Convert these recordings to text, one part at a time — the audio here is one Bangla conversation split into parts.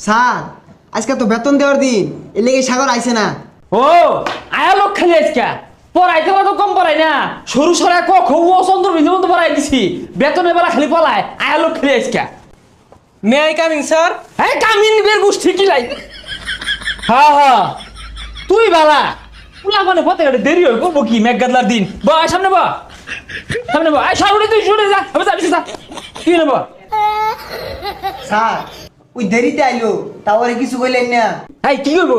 স্যার আজকে তো বেতন দেওয়ার দিন এর লেগে সাগর আইছে না। ও আয়া লোক খালি আজকা পড়াইতে তো কম পড়াই না সরু সরা ক খ ও চন্দ্র বিন্দু তো পড়াই দিছি বেতনের বেলা খালি পলায় আয়া লোক খালি আজকা মে আই কামিং স্যার? হ্যাঁ কামিন বের গোষ্ঠী কি লাই হ্যাঁ হ্যাঁ তুই বালা পুলা মানে পথে গাড়ি দেরি হয়ে করবো কি মেঘ গাদলার দিন বা সামনে বা সামনে বা আয় সামনে তুই শুনে যা আমি যাবি যা তুই নেব স্যার ওই দেরিতে আইলো তারপরে কিছু কইলেন না। এই কি করবো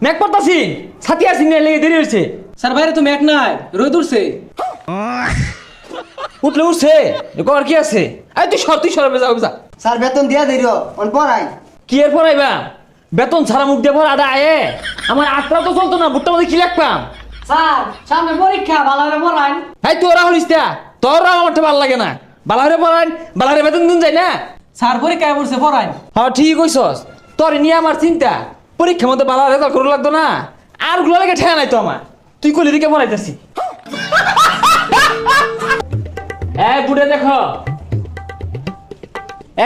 মেঘ পড়তাছি ছাতি আসি না লেগে দেরি হয়েছে স্যার বাইরে তো মেঘ নাই, রোদ উঠছে। উঠছে কর কি আছে এই তুই সর যা যা স্যার বেতন দিয়া দেরি অন পড়াই কি এর পড়াইবা বেতন ছাড়া মুখ দিয়ে পড়া আয়ে আমার আটটা তো চলতো না বুটটা মধ্যে কি লিখবাম স্যার সামনে পরীক্ষা ভালো করে পড়ান। এই তোরা হলিস তোরা আমার ভালো লাগে না বালারে পড়ান বালারে বেতন দিন যায় না স্যার পরীক্ষায় পড়ছে পড়াই। হ্যাঁ ঠিক কইছস তোর নিয়ে আমার চিন্তা পরীক্ষার মধ্যে বালা রেজাল্ট করে লাগতো না আর গুলো লাগে ঠেয়া নাই তো আমার তুই কলি দিকে পড়াইতেছি এই বুড়ে দেখো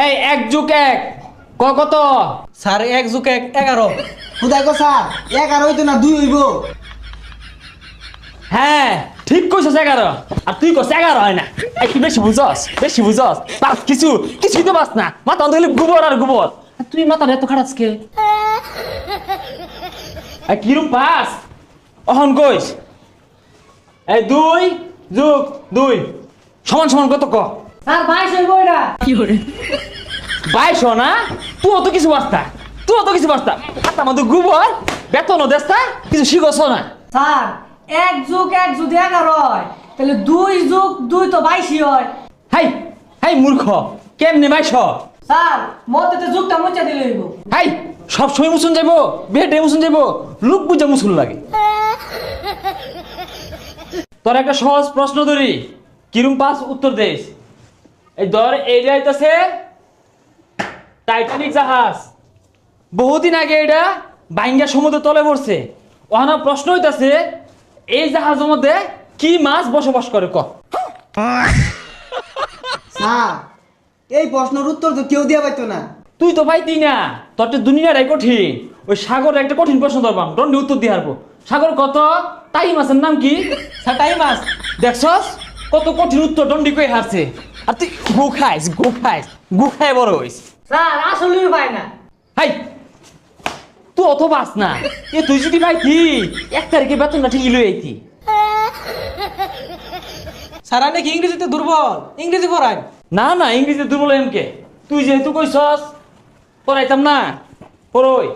এই 1+1 কত স্যার 1+1 11। খুদাই কো স্যার 11 হইতো না 2 হইব। হ্যাঁ ঠিক কইছস 11 আর তুই কস 11 হয় না এই কি বেশি বুঝছস পাস কিছুই তো বাস না মাথা অন্ধ গোবর আর গোবর তুই মাথা এত খারাপ কে এই কিরম পাস অহন কইস এই 2+2 সমান কত ক স্যার 22 হইব এটা। 22 না তুই তো কিছু বাস্তা হাতা মধ্যে গোবর বেতনও দেস্তা কিছু শিখছ না স্যার 1+1 যদি 11 হয় তাহলে 2+2 তো 22 হয়। হাই মূর্খ কেমনে 22 স্যার মতে তো যুগটা মুচা দিলে হইব। হাই সব সময় মুসুন যাইবো বেটে মুসুন যাইবো লোক বুঝা মুসুন লাগে তোর একটা সহজ প্রশ্ন ধরি কিরম পাস উত্তর দেশ এই ধর এইটা হইতাছে টাইটানিক জাহাজ বহুদিন আগে এটা বাইঙ্গা সমুদ্র তলে পড়ছে ওখানে প্রশ্ন হইতাছে এই জাহাজের মধ্যে কি মাছ বসবাস করে ক স্যার এই প্রশ্নের উত্তর তো কেউ দিয়া পাইতো না। তুই তো পাইতি না তোর তো দুনিয়াটাই কঠিন ওই সাগরের একটা কঠিন প্রশ্ন ধরবাম দণ্ডে উত্তর দিয়ে হারবো সাগর কত তাই মাছের নাম কি স্যার টাইম পাস। দেখছস কত কঠিন উত্তর দণ্ডি কই হারছে আর তুই গু খায় বড় হইস স্যার আসলেই পায় না। হাই তুই অত বাস না এ তুই যদি পাইতি 1 তারিখে বেতনটা ঠিকই লই আইতি স্যার আপনি কি ইংরেজিতে দুর্বল? ইংরেজি পড়াই। না ইংরেজিতে দুর্বল এমকে তুই যেহেতু কইছস পড়াইতাম না পড়ই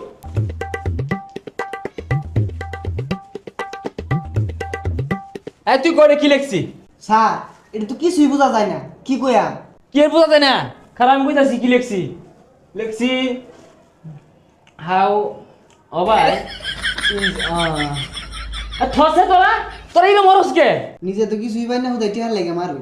এই তুই করে কি লিখছি স্যার এটা তো কিছুই বোঝা যায় না কি কইয়া। কি এর বোঝা যায় না খারাপ আমি কইতাছি কি লিখছি হাউ অবাই ইজ থসে তোরা এই মরস কে নিজে তো কিছুই পাই না হুদাই টিহার লেগে মারু।